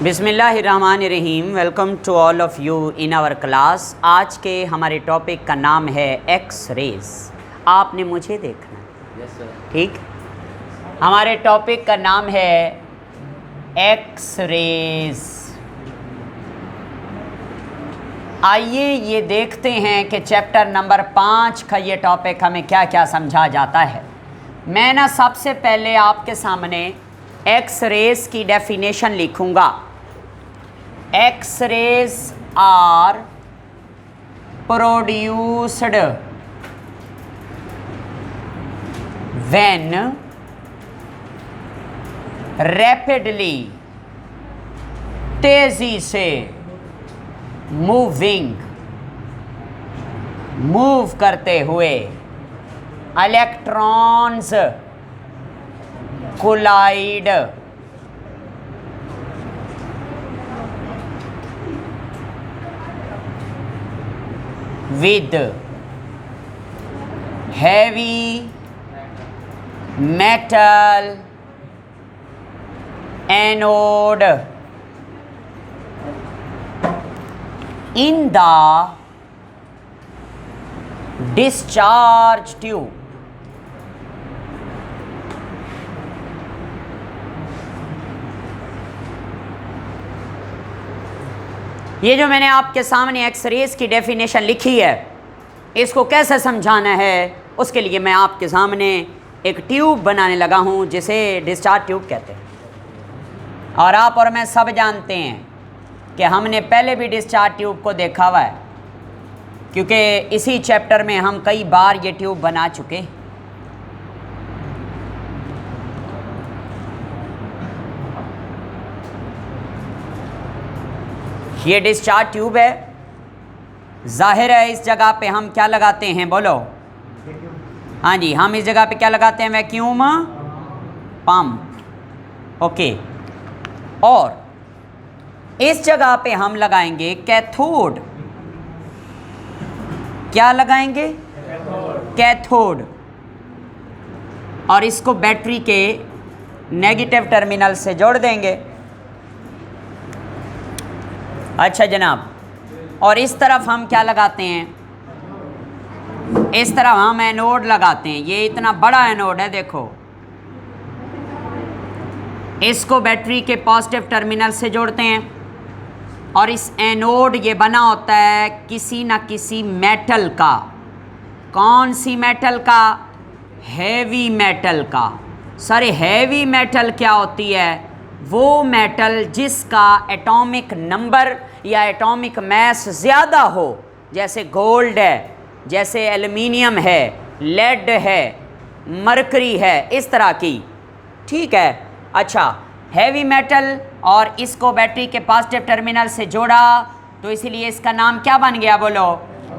बिस्मिल्लाहिर्रहमानिर्रहीम। Welcome to all of you in our class. आज के हमारे टॉपिक का नाम है एक्स रेज। आपने मुझे देखना है, ठीक। हमारे टॉपिक का नाम है एक्स रेज। आइए ये देखते हैं कि चैप्टर नंबर 5 का ये टॉपिक हमें क्या क्या समझा जाता है। मैं ना सबसे पहले आपके सामने एक्स रेज की डेफिनेशन लिखूंगा। X rays are produced when rapidly, तेजी से मूव करते हुए electrons collide with heavy metal anode in the discharge tube. ये जो मैंने आपके सामने एक्स रेज की डेफिनेशन लिखी है, इसको कैसे समझाना है उसके लिए मैं आपके सामने एक ट्यूब बनाने लगा हूँ जिसे डिस्चार्ज ट्यूब कहते हैं। और आप और मैं सब जानते हैं कि हमने पहले भी डिस्चार्ज ट्यूब को देखा हुआ है, क्योंकि इसी चैप्टर में हम कई बार ये ट्यूब बना चुके। ये डिस्चार्ज ट्यूब है। जाहिर है इस जगह पे हम क्या लगाते हैं, बोलो। हाँ जी, हम इस जगह पे क्या लगाते हैं, वैक्यूम पंप। ओके, और इस जगह पे हम लगाएंगे कैथोड। क्या लगाएंगे, कैथोड। और इसको बैटरी के नेगेटिव टर्मिनल से जोड़ देंगे। अच्छा जनाब, और इस तरफ हम क्या लगाते हैं, इस तरफ हम एनोड लगाते हैं। ये इतना बड़ा एनोड है, देखो। इसको बैटरी के पॉजिटिव टर्मिनल से जोड़ते हैं। और इस एनोड ये बना होता है किसी ना किसी मेटल का। कौन सी मेटल का, हैवी मेटल का। सर हैवी मेटल क्या होती है, वो मेटल जिसका एटॉमिक नंबर या एटॉमिक मास ज़्यादा हो, जैसे गोल्ड है, जैसे एल्युमिनियम है, लेड है, मरकरी है, इस तरह की। ठीक है। अच्छा, हैवी मेटल, और इसको बैटरी के पॉजिटिव टर्मिनल से जोड़ा तो इसलिए इसका नाम क्या बन गया, बोलो,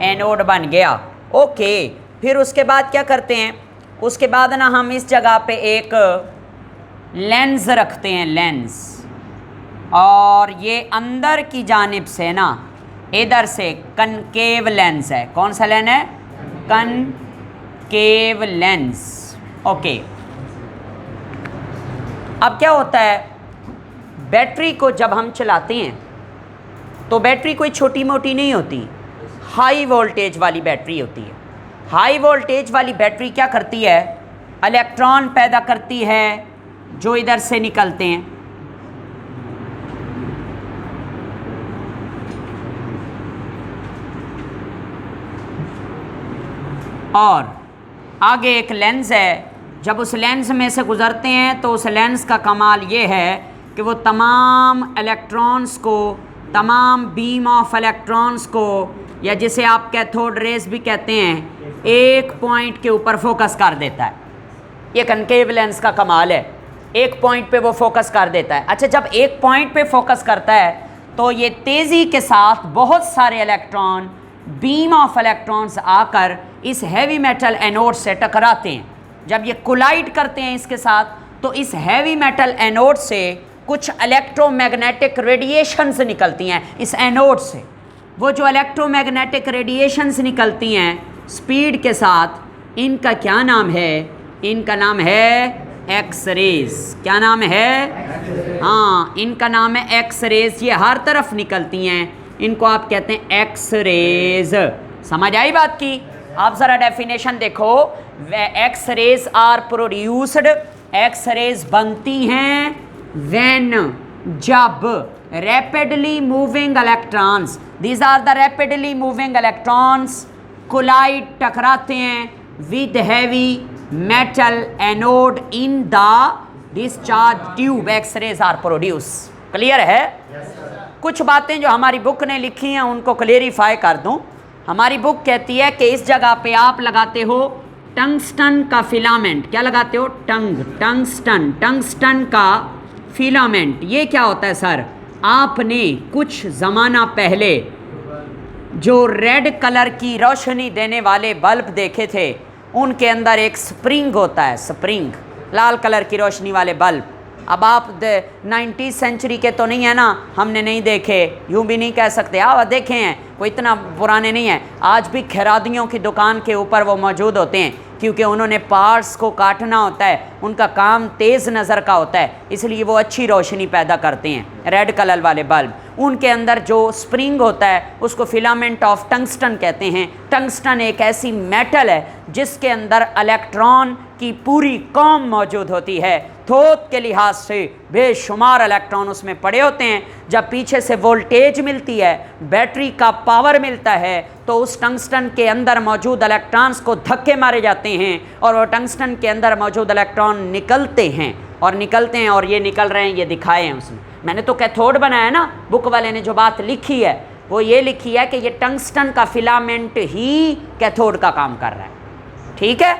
एनोड बन गया। ओके, फिर उसके बाद क्या करते हैं, उसके बाद ना हम इस जगह पे एक लेंस रखते हैं, लेंस। और ये अंदर की जानिब से ना, इधर से कनकेव लेंस है। कौन सा लेंस है, कनकेव लेंस। ओके, अब क्या होता है, बैटरी को जब हम चलाते हैं तो बैटरी कोई छोटी मोटी नहीं होती, हाई वोल्टेज वाली बैटरी होती है। हाई वोल्टेज वाली बैटरी क्या करती है, इलेक्ट्रॉन पैदा करती है जो इधर से निकलते हैं। और आगे एक लेंस है, जब उस लेंस में से गुज़रते हैं तो उस लेंस का कमाल ये है कि वो तमाम इलेक्ट्रॉन्स को, तमाम बीम ऑफ इलेक्ट्रॉन्स को, या जिसे आप कैथोड रेज भी कहते हैं, एक पॉइंट के ऊपर फोकस कर देता है। ये कनकेव लेंस का कमाल है, एक पॉइंट पे वो फोकस कर देता है। अच्छा, जब एक पॉइंट पे फोकस करता है तो ये तेज़ी के साथ बहुत सारे इलेक्ट्रॉन, बीम ऑफ इलेक्ट्रॉन्स आकर इस हैवी मेटल एनोड से टकराते हैं। जब ये कोलाइड करते हैं इसके साथ, तो इस हैवी मेटल एनोड से कुछ इलेक्ट्रोमैग्नेटिक रेडिएशंस निकलती हैं इस एनोड से। वो जो इलेक्ट्रोमैग्नेटिक रेडिएशंस निकलती हैं स्पीड के साथ, इनका क्या नाम है, इनका नाम है एक्स रेज। क्या नाम है? हाँ, इनका नाम है एक्स रेज। ये हर तरफ निकलती हैं, इनको आप कहते हैं एक्स रेज। समझ आई बात की? आप ज़रा डेफिनेशन देखो। X rays are produced, x rays बनती हैं व्हेन, जब rapidly moving electrons, these are the rapidly moving electrons collide, टकराते हैं with heavy metal anode in the discharge tube, x rays are produce. Clear है? कुछ बातें जो हमारी बुक ने लिखी हैं उनको क्लेरिफाई कर दूं। हमारी बुक कहती है कि इस जगह पे आप लगाते हो टंगस्टन का फिलामेंट। क्या लगाते हो? टंगस्टन, टंगस्टन का फिलामेंट। ये क्या होता है सर? आपने कुछ ज़माना पहले जो रेड कलर की रोशनी देने वाले बल्ब देखे थे, उनके अंदर एक स्प्रिंग होता है, स्प्रिंग, लाल कलर की रोशनी वाले बल्ब। अब आप 19वीं सेंचुरी के तो नहीं है ना, हमने नहीं देखे, यूँ भी नहीं कह सकते। आप देखे हैं, कोई इतना पुराने नहीं है। आज भी खैरादियों की दुकान के ऊपर वो मौजूद होते हैं, क्योंकि उन्होंने पार्ट्स को काटना होता है, उनका काम तेज़ नज़र का होता है, इसलिए वो अच्छी रोशनी पैदा करते हैं। रेड कलर वाले बल्ब, उनके अंदर जो स्प्रिंग होता है उसको फिलामेंट ऑफ टंगस्टन कहते हैं। टंगस्टन एक ऐसी मेटल है जिसके अंदर इलेक्ट्रॉन की पूरी कौम मौजूद होती है। थोक के लिहाज से बेशुमार इलेक्ट्रॉन उसमें पड़े होते हैं। जब पीछे से वोल्टेज मिलती है, बैटरी का पावर मिलता है, तो उस टंगस्टन के अंदर मौजूद इलेक्ट्रॉन्स को धक्के मारे जाते हैं और वो टंगस्टन के अंदर मौजूद इलेक्ट्रॉन निकलते हैं और ये निकल रहे हैं, ये दिखाए हैं उसमें। मैंने तो कैथोड बनाया ना, बुक वाले ने जो बात लिखी है वो ये लिखी है कि ये टंगस्टन का फिलामेंट ही कैथोड का काम कर रहा है। ठीक है,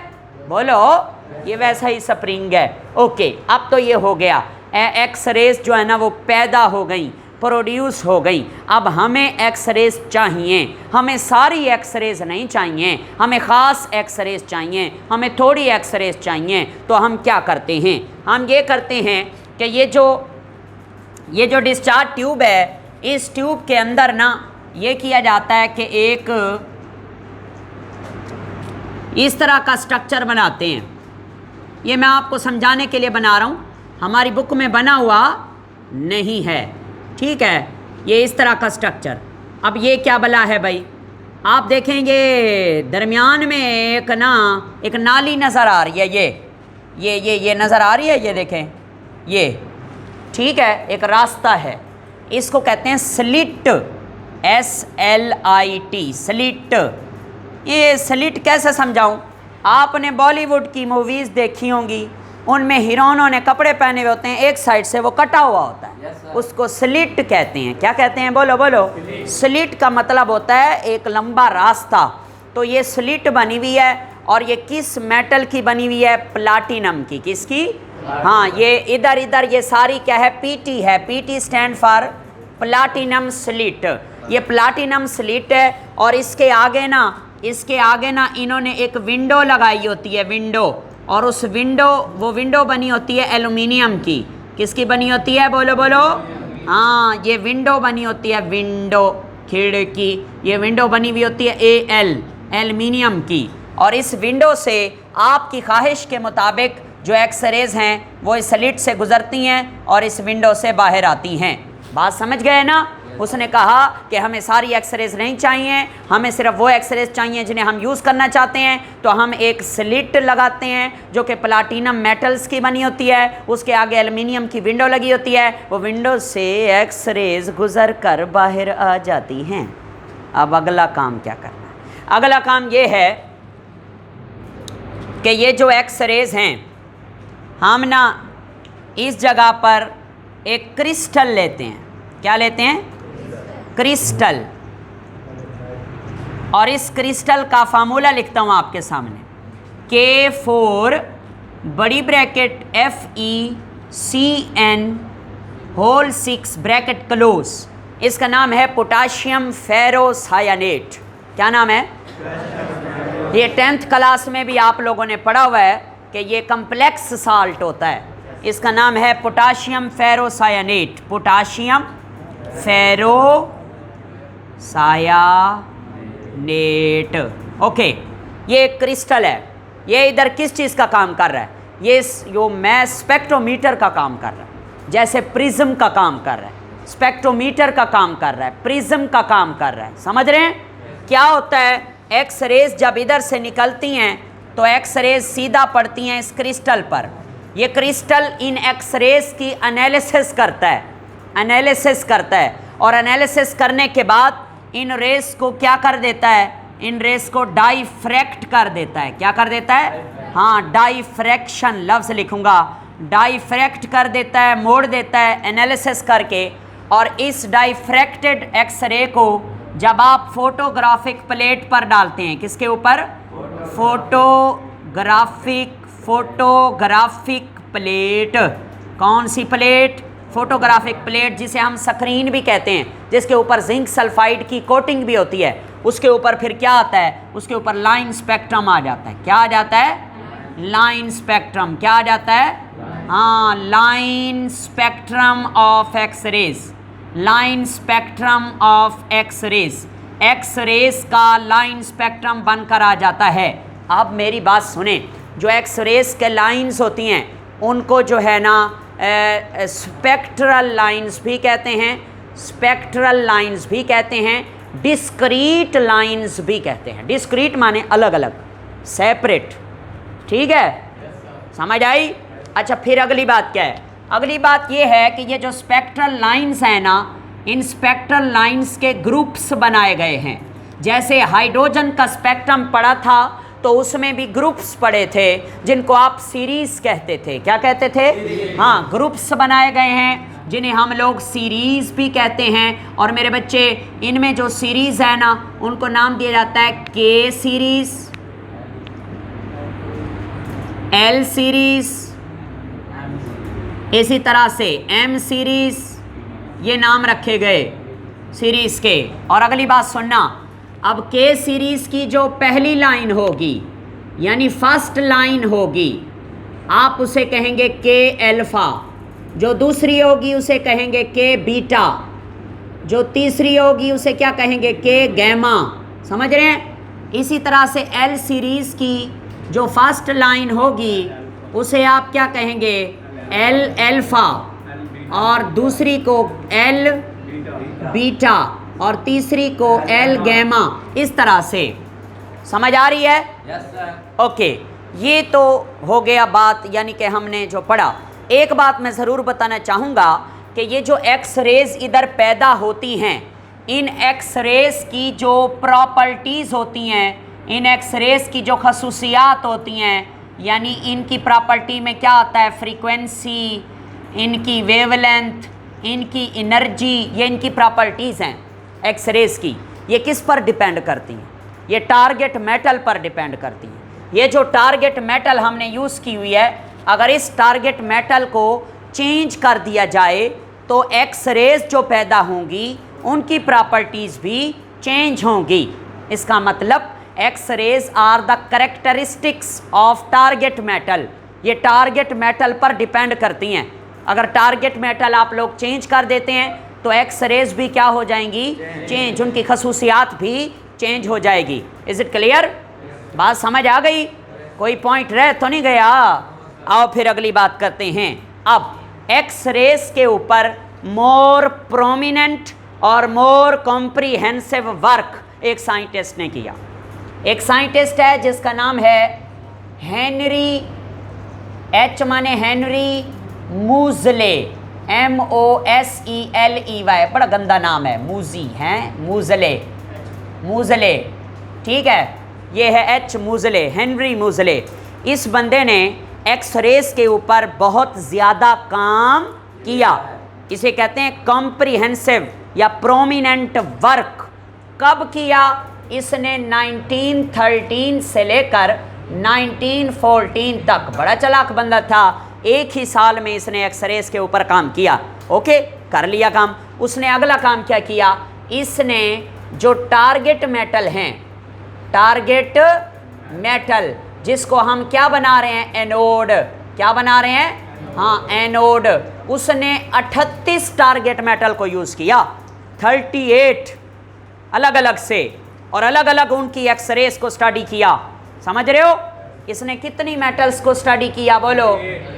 बोलो, ये वैसा ही स्प्रिंग है। ओके, अब तो ये हो गया, एक्स रेज जो है ना वो पैदा हो गई, प्रोड्यूस हो गई। अब हमें एक्स रेज चाहिए, हमें सारी एक्स रेज नहीं चाहिए, हमें ख़ास एक्स रेज चाहिए, हमें थोड़ी एक्स रेज चाहिए। तो हम क्या करते हैं? हम ये करते हैं कि ये जो डिस्चार्ज ट्यूब है, इस ट्यूब के अंदर ना ये किया जाता है कि एक इस तरह का स्ट्रक्चर बनाते हैं। ये मैं आपको समझाने के लिए बना रहा हूँ, हमारी बुक में बना हुआ नहीं है। ठीक है, ये इस तरह का स्ट्रक्चर। अब ये क्या बला है भाई? आप देखेंगे दरमियान में एक नाली नज़र आ रही है। ये नज़र आ रही है, ये देखें, ये ठीक है, एक रास्ता है, इसको कहते हैं स्लिट, SLIT, स्लिट। ये स्लिट कैसे समझाऊं? आपने बॉलीवुड की मूवीज़ देखी होंगी, उनमें हीरोइनों ने कपड़े पहने हुए होते हैं, एक साइड से वो कटा हुआ होता है, उसको स्लिट कहते हैं। क्या कहते हैं? बोलो बोलो। स्लिट का मतलब होता है एक लंबा रास्ता। तो ये स्लिट बनी हुई है, और ये किस मेटल की बनी हुई है? प्लाटिनम की। किसकी? हाँ, ये इधर ये सारी क्या है? PT है। PT stand for platinum slit. ये प्लाटिनम स्लिट है, और इसके आगे ना इन्होंने एक विंडो लगाई होती है, विंडो। और उस वो विंडो बनी होती है एल्युमिनियम की। किसकी बनी होती है? बोलो बोलो। हाँ, ये विंडो बनी होती है, विंडो, खिड़की, ये विंडो बनी हुई होती है एल्युमिनियम की। और इस विंडो से आपकी ख्वाहिश के मुताबिक जो एक्स रेज हैं वो इस स्लिट से गुजरती हैं और इस विंडो से बाहर आती हैं। बात समझ गए ना? उसने कहा कि हमें सारी एक्स रेज नहीं चाहिए, हमें सिर्फ वो एक्स रेज चाहिए जिन्हें हम यूज़ करना चाहते हैं। तो हम एक स्लिट लगाते हैं जो कि प्लाटिनम मेटल्स की बनी होती है, उसके आगे एल्युमिनियम की विंडो लगी होती है, वो विंडो से एक्स रेज गुजर कर बाहर आ जाती हैं। अब अगला काम क्या करना है? अगला काम ये है कि ये जो एक्स रेज हैं, हम ना इस जगह पर एक क्रिस्टल लेते हैं। क्या लेते हैं? क्रिस्टल। और इस क्रिस्टल का फार्मूला लिखता हूं आपके सामने, K4 बड़ी bracket FeCN whole 6 bracket close. इसका नाम है पोटाशियम फेरोसायनेट। क्या नाम है? ये 10th क्लास में भी आप लोगों ने पढ़ा हुआ है कि ये कम्प्लेक्स साल्ट होता है। इसका नाम है पोटाशियम फेरोसायनेट, पोटाशियम फेरोसायनेट। ओके, ये एक क्रिस्टल है। ये इधर किस चीज़ का काम कर रहा है? ये जो मैं स्पेक्ट्रोमीटर का काम कर रहा है, जैसे प्रिज्म का काम कर रहा है, स्पेक्ट्रोमीटर का काम कर रहा है, प्रिज्म का काम कर रहा है। समझ रहे हैं? क्या होता है, एक्स रेज जब इधर से निकलती हैं तो एक्स रेज सीधा पड़ती हैं इस क्रिस्टल पर। ये क्रिस्टल इन एक्स रेज की एनालिसिस करता है, एनालिसिस करता है, और एनालिसिस करने के बाद इन रेस को क्या कर देता है, इन रेस को डाइफ्रैक्ट कर देता है। क्या कर देता है? हाँ, डाइफ्रैक्शन लफ्ज़ लिखूंगा, डाइफ्रैक्ट कर देता है, मोड़ देता है एनालिसिस करके। और इस डाइफ्रैक्टेड एक्स रे को जब आप फोटोग्राफिक प्लेट पर डालते हैं, किसके ऊपर? Photographic plate. कौन सी प्लेट? फोटोग्राफिक प्लेट, जिसे हम स्क्रीन भी कहते हैं, जिसके ऊपर जिंक सल्फाइड की कोटिंग भी होती है। उसके ऊपर फिर क्या आता है? उसके ऊपर लाइन स्पेक्ट्रम आ जाता है। क्या आ जाता है? Line spectrum. क्या आ जाता है? हाँ, line spectrum of x rays, line spectrum of x rays. X rays का लाइन स्पेक्ट्रम बनकर आ जाता है। अब मेरी बात सुने, जो एक्स रेज के लाइंस होती हैं उनको जो है ना स्पेक्ट्रल लाइंस भी कहते हैं, स्पेक्ट्रल लाइंस भी कहते हैं, डिस्क्रीट लाइंस भी कहते हैं। डिस्क्रीट माने अलग अलग, सेपरेट। ठीक है, समझ आई? अच्छा, फिर अगली बात क्या है? अगली बात ये है कि ये जो स्पेक्ट्रल लाइंस हैं ना, इन स्पेक्ट्रल लाइंस के ग्रुप्स बनाए गए हैं। जैसे हाइड्रोजन का स्पेक्ट्रम पड़ा था तो उसमें भी ग्रुप्स पड़े थे, जिनको आप सीरीज़ कहते थे। क्या कहते थे? हाँ, ग्रुप्स बनाए गए हैं जिन्हें हम लोग सीरीज़ भी कहते हैं। और मेरे बच्चे, इनमें जो सीरीज़ है ना, उनको नाम दिया जाता है के सीरीज़, एल सीरीज़, इसी तरह से एम सीरीज़, ये नाम रखे गए सीरीज़ के। और अगली बात सुनना, अब के सीरीज़ की जो पहली लाइन होगी, यानी फर्स्ट लाइन होगी, आप उसे कहेंगे के अल्फ़ा। जो दूसरी होगी उसे कहेंगे के बीटा। जो तीसरी होगी उसे क्या कहेंगे? के गैमा। समझ रहे हैं? इसी तरह से एल सीरीज़ की जो फर्स्ट लाइन होगी उसे आप क्या कहेंगे? एल अल्फ़ा, और दूसरी को एल बीटा, और तीसरी को एल गैमा। इस तरह से समझ आ रही है? Yes sir. ओके, ये तो हो गया बात, यानी कि हमने जो पढ़ा। एक बात मैं ज़रूर बताना चाहूँगा कि ये जो एक्स रेज़ इधर पैदा होती हैं, इन एक्स रेज़ की जो प्रॉपर्टीज़ होती हैं, इन एक्स रेज़ की जो खसूसियात होती हैं, यानी इनकी प्रॉपर्टी में क्या आता है? फ्रीक्वेंसी, इनकी वेवलेंथ, इनकी एनर्जी, ये इनकी प्रॉपर्टीज़ हैं एक्स रेज़ की। ये किस पर डिपेंड करती हैं? ये टारगेट मेटल पर डिपेंड करती हैं। ये जो टारगेट मेटल हमने यूज़ की हुई है, अगर इस टारगेट मेटल को चेंज कर दिया जाए तो एक्स रेज़ जो पैदा होंगी उनकी प्रॉपर्टीज़ भी चेंज होंगी। इसका मतलब x rays are the characteristics of target metal. ये टारगेट मेटल पर डिपेंड करती हैं। अगर टारगेट मेटल आप लोग चेंज कर देते हैं तो एक्स रेज़ भी क्या हो जाएंगी? चेंज। उनकी खसूसियात भी चेंज हो जाएगी। Is it clear? बात समझ आ गई? कोई पॉइंट रह तो नहीं गया? आओ फिर अगली बात करते हैं। अब एक्स रेज़ के ऊपर मोर प्रोमिनेंट और मोर कॉम्प्रिहेंसिव वर्क एक साइंटिस्ट ने किया। एक साइंटिस्ट है जिसका नाम है हेनरी, एच माने हेनरी मूज़ले, MOSELEY। बड़ा गंदा नाम है, मूजी हैं, मूज़ले। ठीक है, ये है एच मूज़ले, हेनरी मूज़ले। इस बंदे ने एक्स रेज़ के ऊपर बहुत ज़्यादा काम किया। इसे कहते हैं कॉम्प्रिहेंसिव या प्रोमिनेंट वर्क। कब किया? इसने 1913 से लेकर 1914 तक, बड़ा चालाक बंदा था, एक ही साल में इसने एक्स रेज़ के ऊपर काम किया। ओके, कर लिया काम। उसने अगला काम क्या किया? इसने जो टारगेट मेटल हैं, टारगेट मेटल जिसको हम क्या बना रहे हैं? एनोड। क्या बना रहे हैं? हाँ, एनोड। उसने 38 टारगेट मेटल को यूज़ किया, 38 अलग अलग से, और अलग अलग उनकी एक्स रेज़ को स्टडी किया। समझ रहे हो? इसने कितनी मेटल्स को स्टडी किया बोलो?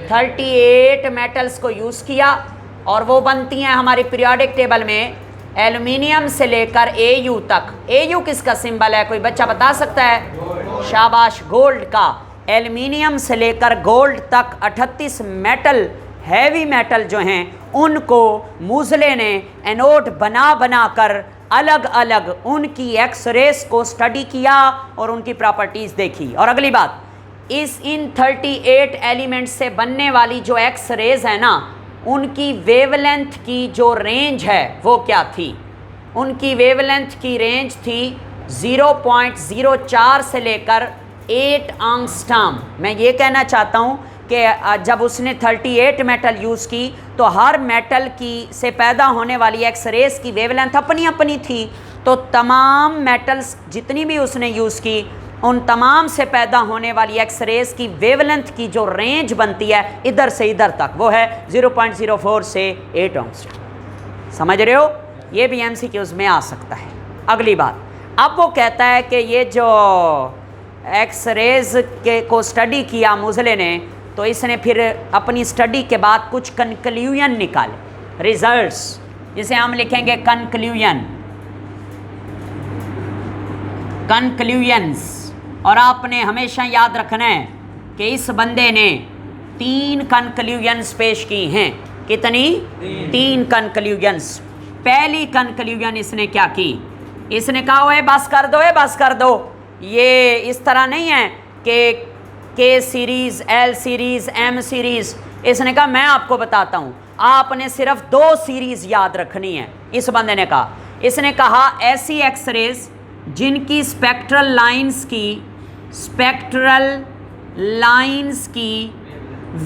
38 मेटल्स को यूज़ किया और वो बनती हैं हमारी पीरियोडिक टेबल में एल्युमिनियम से लेकर Au तक। Au किसका सिंबल है, कोई बच्चा बता सकता है? शाबाश, गोल्ड का। एल्युमिनियम से लेकर गोल्ड तक 38 मेटल, हैवी मेटल जो हैं, उनको मूजले ने एनोड बना बना कर अलग अलग उनकी एक्स रेस को स्टडी किया और उनकी प्रॉपर्टीज़ देखी। और अगली बात, इन 38 एलिमेंट्स से बनने वाली जो एक्स रेज है ना, उनकी वेवलेंथ की जो रेंज है वो क्या थी? उनकी वेवलेंथ की रेंज थी 0.04 से लेकर 8 एंगस्ट्रॉम। मैं ये कहना चाहता हूँ कि जब उसने 38 मेटल यूज़ की तो हर मेटल की से पैदा होने वाली एक्स रेस की वेवलेंथ अपनी अपनी थी। तो तमाम मेटल्स जितनी भी उसने यूज़ की, उन तमाम से पैदा होने वाली एक्स रेस की वेवलेंथ की जो रेंज बनती है इधर से इधर तक, वो है 0.04 से 8 एंगस्ट्रॉम। समझ रहे हो? ये भी एमसीक्यूज़ में आ सकता है। अगली बात, अब वो कहता है कि ये जो एक्स रेज के को स्टडी किया मूजले ने, तो इसने फिर अपनी स्टडी के बाद कुछ कंक्लूजन निकाले, रिजल्ट्स, जिसे हम लिखेंगे कंक्लूजन, कंक्लूजन्स। और आपने हमेशा याद रखना है कि इस बंदे ने 3 कंक्लूजन्स पेश की हैं। कितनी? 3 कंक्लूजन्स। पहली कंक्लूजन इसने क्या की? इसने कहा ओए बस कर दो, बस कर दो, ये इस तरह नहीं है कि K series, L series, M series. इसने कहा मैं आपको बताता हूँ, आपने सिर्फ 2 सीरीज़ याद रखनी है। इस बंदे ने कहा, इसने कहा ऐसी एक्स रेज जिनकी स्पेक्ट्रल लाइंस की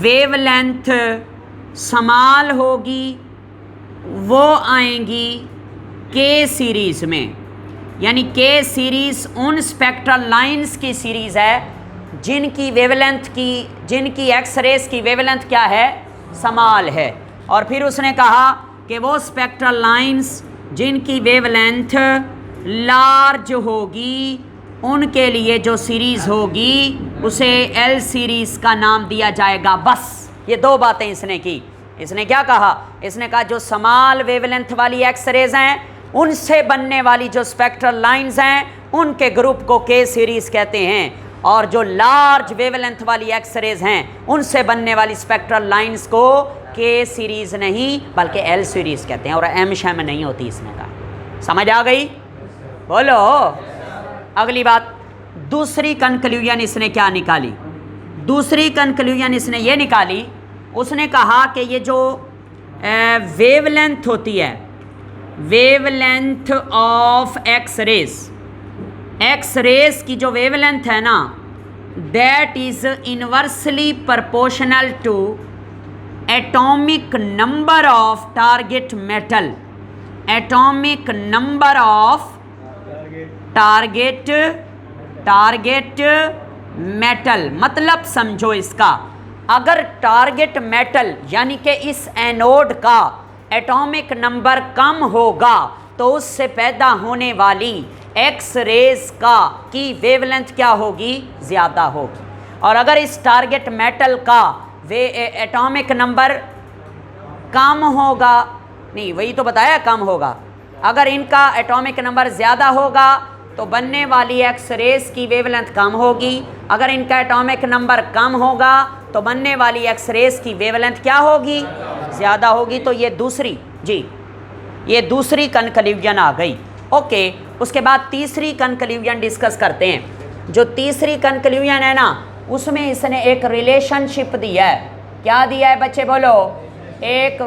वेवलेंथ समाल होगी, वो आएंगी के सीरीज़ में। यानी के सीरीज़ उन स्पेक्ट्रल लाइंस की सीरीज़ है जिनकी वेवलेंथ की, जिनकी एक्स रेस की वेवलेंथ क्या है? समाल है। और फिर उसने कहा कि वो स्पेक्ट्रल लाइंस जिनकी वेवलेंथ लार्ज होगी, उनके लिए जो सीरीज़ होगी उसे एल सीरीज़ का नाम दिया जाएगा। बस ये 2 बातें इसने की। इसने क्या कहा? इसने कहा जो समाल वेवलेंथ वाली एक्स रेज हैं, उनसे बनने वाली जो स्पेक्ट्रल लाइंस हैं, उनके ग्रुप को के सीरीज़ कहते हैं, और जो लार्ज वेवलेंथ वाली एक्स रेज हैं, उनसे बनने वाली स्पेक्ट्रल लाइंस को के सीरीज़ नहीं बल्कि एल सीरीज़ कहते हैं। और एम शैम नहीं होती इसमें कहा। समझ आ गई? बोलो। अगली बात, दूसरी कंक्लूजन इसने क्या निकाली? दूसरी कंक्लूजन इसने ये निकाली, उसने कहा कि ये जो वेवलेंथ होती है, वेवलेंथ ऑफ एक्स रेस की जो वेवलेंथ है ना, that is inversely proportional to atomic number of target metal. Atomic number of target metal. मतलब समझो इसका, अगर टारगेट मेटल यानी कि इस एनोड का एटॉमिक नंबर कम होगा तो उससे पैदा होने वाली एक्स रेज की वेवलेंथ क्या होगी? ज़्यादा होगी। और अगर इस टारगेट मेटल का एटॉमिक नंबर कम होगा, नहीं वही तो बताया कम होगा, अगर इनका एटॉमिक नंबर ज़्यादा होगा तो बनने वाली एक्स रेज की वेवलेंथ कम होगी। अगर इनका एटॉमिक नंबर कम होगा तो बनने वाली एक्स रेज की वेवलेंथ क्या होगी? ज़्यादा होगी। तो ये दूसरी कंक्लूजन आ गई। ओके, उसके बाद तीसरी कंक्लूजन डिस्कस करते हैं। जो तीसरी कंक्लूजन है ना, उसमें इसने एक रिलेशनशिप दिया है। क्या दिया है बच्चे बोलो? एक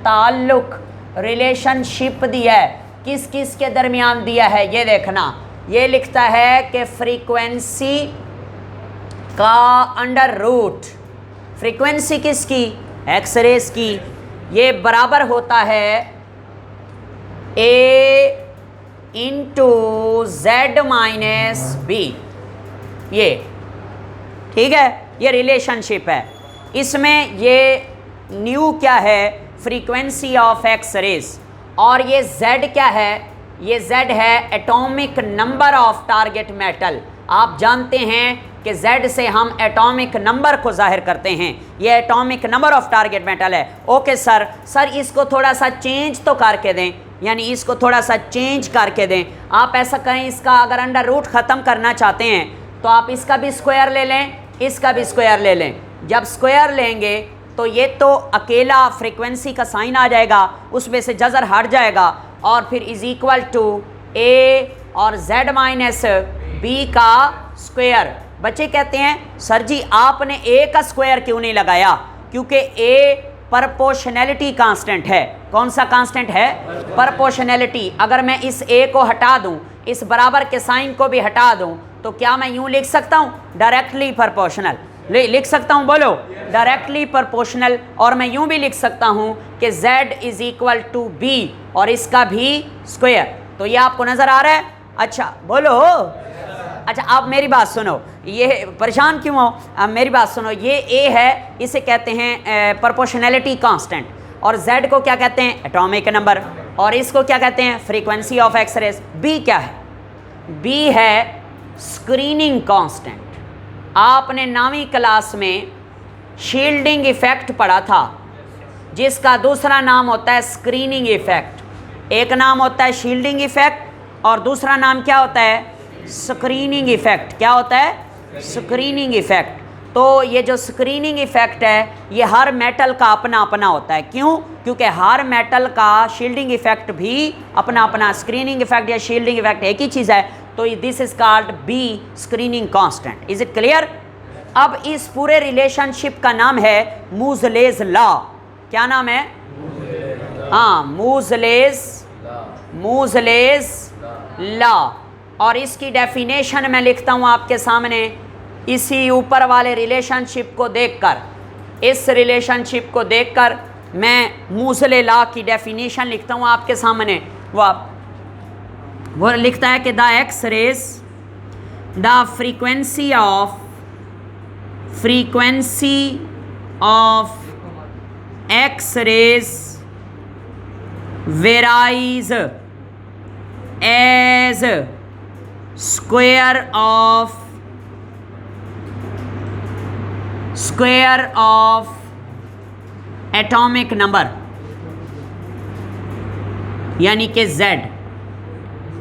ताल्लुक, रिलेशनशिप दिया है। किस किस के दरमियान दिया है ये देखना। ये लिखता है कि फ्रीक्वेंसी का अंडर रूट, फ्रीक्वेंसी किसकी? एक्स रेस की, ये बराबर होता है A into Z minus B. ये ठीक है, ये रिलेशनशिप है। इसमें ये न्यू क्या है? Frequency of x rays. और ये Z क्या है? ये Z है atomic number of target metal. आप जानते हैं कि Z से हम एटॉमिक नंबर को जाहिर करते हैं, ये atomic number of target metal है। ओके सर इसको थोड़ा सा चेंज तो करके दें, यानी इसको थोड़ा सा चेंज करके दें। आप ऐसा करें, इसका अगर अंडर रूट ख़त्म करना चाहते हैं तो आप इसका भी स्क्वायर ले लें, इसका भी स्क्वायर ले लें। जब स्क्वायर लेंगे तो ये तो अकेला फ्रीक्वेंसी का साइन आ जाएगा, उसमें से जज़र हट जाएगा और फिर इज़ इक्वल टू ए और Z माइनस बी का स्क्वायर। बच्चे कहते हैं सर जी आपने ए का स्क्वायर क्यों नहीं लगाया? क्योंकि ए प्रोपोर्शनैलिटी कांस्टेंट है। कौन सा कांस्टेंट है? प्रोपोर्शनैलिटी। अगर मैं इस ए को हटा दूं, इस बराबर के साइन को भी हटा दूं, तो क्या मैं यूं लिख सकता हूं? डायरेक्टली प्रोपोर्शनल लिख सकता हूं, बोलो डायरेक्टली प्रोपोर्शनल। और मैं यूं भी लिख सकता हूं कि Z is equal to B और इसका भी स्क्वायर। तो ये आपको नज़र आ रहा है? अच्छा बोलो। अच्छा आप मेरी बात सुनो, ये परेशान क्यों हो? अब मेरी बात सुनो, ये ए है, इसे कहते हैं प्रोपोर्शनैलिटी कांस्टेंट, और Z को क्या कहते हैं? एटॉमिक नंबर, और इसको क्या कहते हैं? Frequency of X-rays. बी क्या है? बी है स्क्रीनिंग कांस्टेंट। आपने 9वीं क्लास में शील्डिंग इफेक्ट पढ़ा था, जिसका दूसरा नाम होता है स्क्रीनिंग इफेक्ट। एक नाम होता है शील्डिंग इफेक्ट और दूसरा नाम क्या होता है? Screening effect. क्या होता है? Screening effect. तो ये जो स्क्रीनिंग इफेक्ट है, ये हर मेटल का अपना अपना होता है। क्यों? क्योंकि हर मेटल का शील्डिंग इफेक्ट भी अपना अपना। स्क्रीनिंग इफेक्ट या शील्डिंग इफेक्ट एक ही चीज़ है। तो this is called B screening constant. Is it clear? अब इस पूरे रिलेशनशिप का नाम है मूजलेज लॉ। क्या नाम है? हाँ, मूजलेज लॉ। और इसकी डेफिनेशन मैं लिखता हूँ आपके सामने, इसी ऊपर वाले रिलेशनशिप को देखकर, इस रिलेशनशिप को देखकर मैं मूजले लॉ की डेफिनेशन लिखता हूँ आपके सामने। वो लिखता है कि the x rays, the frequency of x rays varies as square of atomic number, यानी कि Z।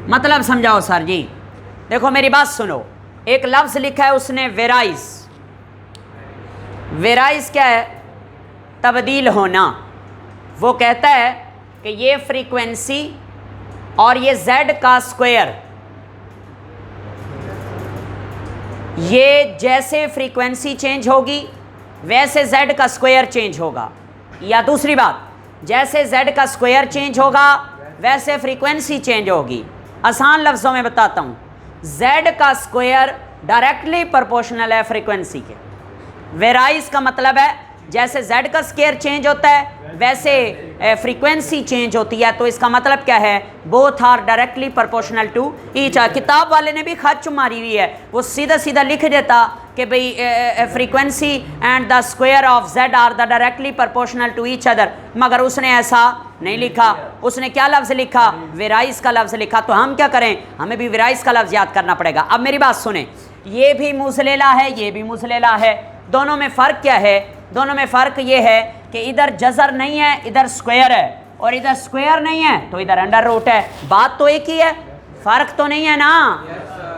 मतलब समझाओ सर जी। देखो मेरी बात सुनो, एक लफ्ज़ लिखा है उसने वेराइज। वेराइज क्या है? तब्दील होना। वो कहता है कि ये फ्रीक्वेंसी और ये Z का स्क्वायर, ये जैसे फ्रीक्वेंसी चेंज होगी वैसे Z का स्क्वायर चेंज होगा। या दूसरी बात, जैसे Z का स्क्वायर चेंज होगा वैसे फ्रीक्वेंसी चेंज होगी। आसान लफ्ज़ों में बताता हूँ, Z का स्क्वायर डायरेक्टली प्रोपोर्शनल है फ्रीक्वेंसी के। वेराइज का मतलब है जैसे Z का स्क्वायर चेंज होता है वैसे फ्रीक्वेंसी चेंज होती है। तो इसका मतलब क्या है? Both are directly proportional to each. किताब वाले ने भी खच मारी हुई है, वो सीधा सीधा लिख देता कि भाई frequency and the square of Z are the directly proportional to each other, मगर उसने ऐसा नहीं लिखा। उसने क्या लफ्ज़ लिखा? वेराइज का लफ्ज़ लिखा। तो हम क्या करें? हमें भी वेराइज का लफ्ज़ याद करना पड़ेगा। अब मेरी बात सुने, ये भी मूजलेला है, ये भी मूजलेला है। दोनों में फ़र्क क्या है? दोनों में फ़र्क ये है कि इधर जज़र नहीं है, इधर स्क्वायर है, और इधर स्क्वायर नहीं है तो इधर अंडर रूट है। बात तो एक ही है, फ़र्क तो नहीं है ना।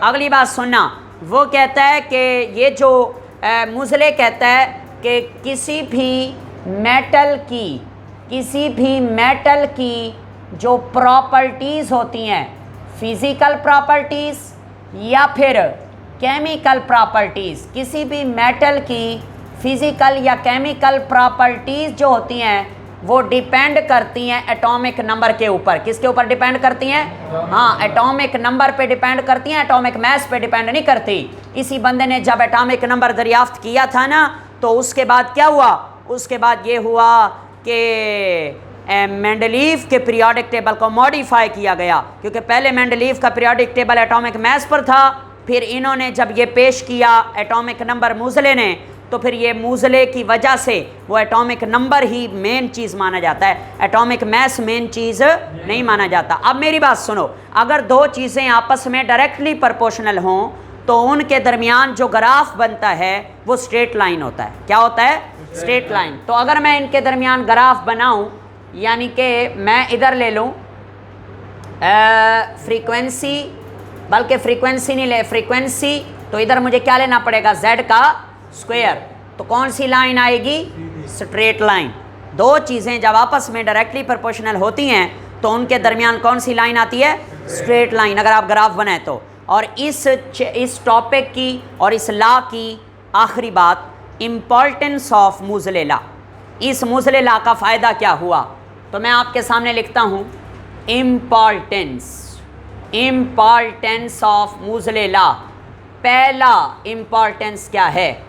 अगली बात सुनना, वो कहता है कि ये जो मुज़ले कहता है कि किसी भी मेटल की जो प्रॉपर्टीज़ होती हैं, फिज़िकल प्रॉपर्टीज़ या फिर केमिकल प्रॉपर्टीज़, किसी भी मेटल की फिज़िकल या केमिकल प्रॉपर्टीज़ जो होती हैं वो डिपेंड करती हैं एटॉमिक नंबर के ऊपर। किसके ऊपर डिपेंड करती हैं? हाँ, एटॉमिक नंबर पे डिपेंड करती हैं, एटॉमिक मास पे डिपेंड नहीं करती। इसी बंदे ने जब एटॉमिक नंबर दरियाफ्त किया था ना, तो उसके बाद क्या हुआ? उसके बाद ये हुआ कि मेंडलीव के पीरियोडिक टेबल को मॉडिफाई किया गया, क्योंकि पहले मेंडलीव का पीरियोडिक टेबल एटॉमिक मास पर था। फिर इन्होंने जब ये पेश किया एटॉमिक नंबर मूजले ने, तो फिर ये मूजले की वजह से वो एटॉमिक नंबर ही मेन चीज़ माना जाता है, एटॉमिक मास मेन चीज़ नहीं माना जाता। अब मेरी बात सुनो, अगर दो चीज़ें आपस में डायरेक्टली प्रोपोर्शनल हों तो उनके दरमियान जो ग्राफ बनता है वो स्ट्रेट लाइन होता है। क्या होता है? Straight line. तो अगर मैं इनके दरमियान ग्राफ बनाऊं, यानी कि मैं इधर ले लूं फ्रीक्वेंसी, बल्कि फ्रीक्वेंसी नहीं ले, फ्रीक्वेंसी, तो इधर मुझे क्या लेना पड़ेगा? z का स्क्वायर। तो कौन सी लाइन आएगी? Straight line. दो चीज़ें जब आपस में डायरेक्टली प्रोपोर्शनल होती हैं तो उनके दरमियान कौन सी लाइन आती है? स्ट्रेट लाइन, अगर आप ग्राफ बनाए तो। और इस टॉपिक की और इस लॉ की आखिरी बात, इम्पॉर्टेंस ऑफ मूज़ले लॉ। इस मूज़ले लॉ का फ़ायदा क्या हुआ? तो मैं आपके सामने लिखता हूँ इम्पॉर्टेंस ऑफ मूज़ले लॉ। पहला इम्पॉर्टेंस क्या है?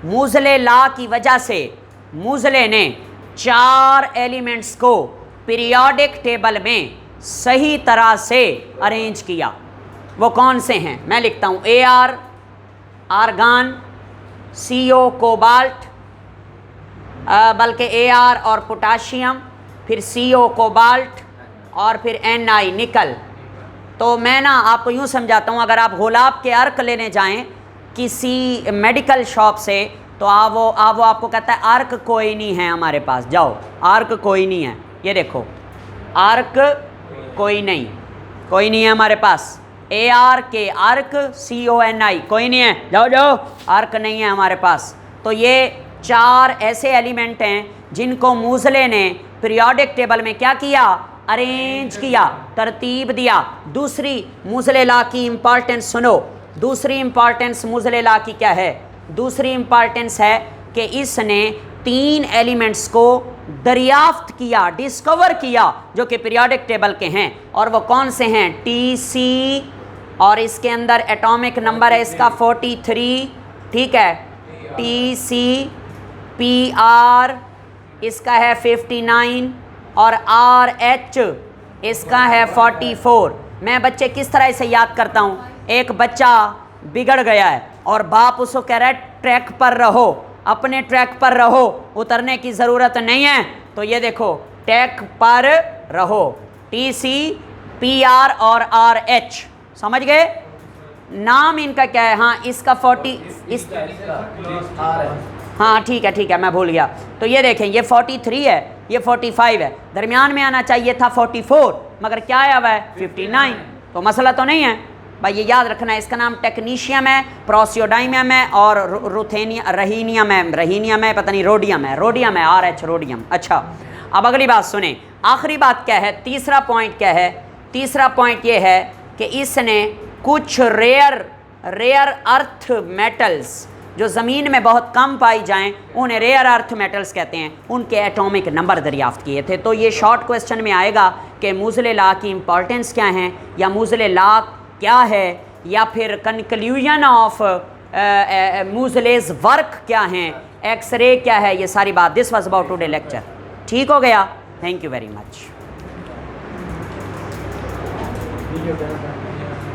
मूज़ले लॉ की वजह से मूज़ले ने 4 एलिमेंट्स को पीरियोडिक टेबल में सही तरह से अरेंज किया। वो कौन से हैं? मैं लिखता हूँ Ar आर्गान, CO कोबाल्ट, बल्कि Ar और पोटाशियम, फिर CO कोबाल्ट और फिर Na निकल। तो मैं ना आपको यूँ समझाता हूँ, अगर आप गुलाब के अर्क लेने जाएं किसी मेडिकल शॉप से तो वो आपको कहता है अर्क कोई नहीं है हमारे पास, जाओ अर्क कोई नहीं है, ये देखो अर्क कोई नहीं है हमारे पास। Ar के अर्क, CONI कोई नहीं है, जाओ अर्क नहीं है हमारे पास। तो ये 4 ऐसे एलिमेंट हैं जिनको मूज़ले ने पीरियोडिक टेबल में क्या किया? अरेंज किया, तरतीब दिया। दूसरी मूज़ले लॉ की इम्पॉर्टेंस सुनो। दूसरी इम्पॉर्टेंस मूज़ले लॉ की क्या है? दूसरी इम्पॉर्टेंस है कि इसने 3 एलिमेंट्स को दरियाफ्त किया, डिस्कवर किया, जो कि पीरियोडिक टेबल के हैं। और वो कौन से हैं? TC, और इसके अंदर एटॉमिक नंबर है इसका 43, ठीक है। TC, PR इसका है 59 और RH इसका है 44। मैं बच्चे किस तरह इसे याद करता हूँ? एक बच्चा बिगड़ गया है और बाप उसको कह रहा है ट्रैक पर रहो, अपने ट्रैक पर रहो, उतरने की ज़रूरत नहीं है। तो ये देखो ट्रैक पर रहो, TC, PR और RH, समझ गए? नाम इनका क्या है? हाँ इसका 40 इस हाँ ठीक है मैं भूल गया। तो ये देखें ये 43 है, ये 45 है, दरमियान में आना चाहिए था 44, मगर क्या आया हुआ है 59। तो मसला तो नहीं है भाई, ये याद रखना है। इसका नाम टेक्नीशियम है, प्रोसियोडाइमियम है और रहीनियम है, पता नहीं रोडियम है, RH रोडियम। अच्छा अब अगली बात सुने, आखिरी बात क्या है? तीसरा पॉइंट क्या है? तीसरा पॉइंट ये है कि इसने कुछ रेयर अर्थ मेटल्स जो ज़मीन में बहुत कम पाई जाएं, उन्हें रेयर अर्थ मेटल्स कहते हैं, उनके एटॉमिक नंबर दरियाफ्त किए थे। तो ये शॉर्ट क्वेश्चन में आएगा कि मूज़ले लॉ की इम्पॉर्टेंस क्या है, या मूज़ले लॉ क्या है, या फिर कंक्लूजन ऑफ मूज़ले's वर्क क्या हैं, एक्सरे क्या है, ये सारी बात। This was about today lecture. ठीक हो गया? Thank you very much.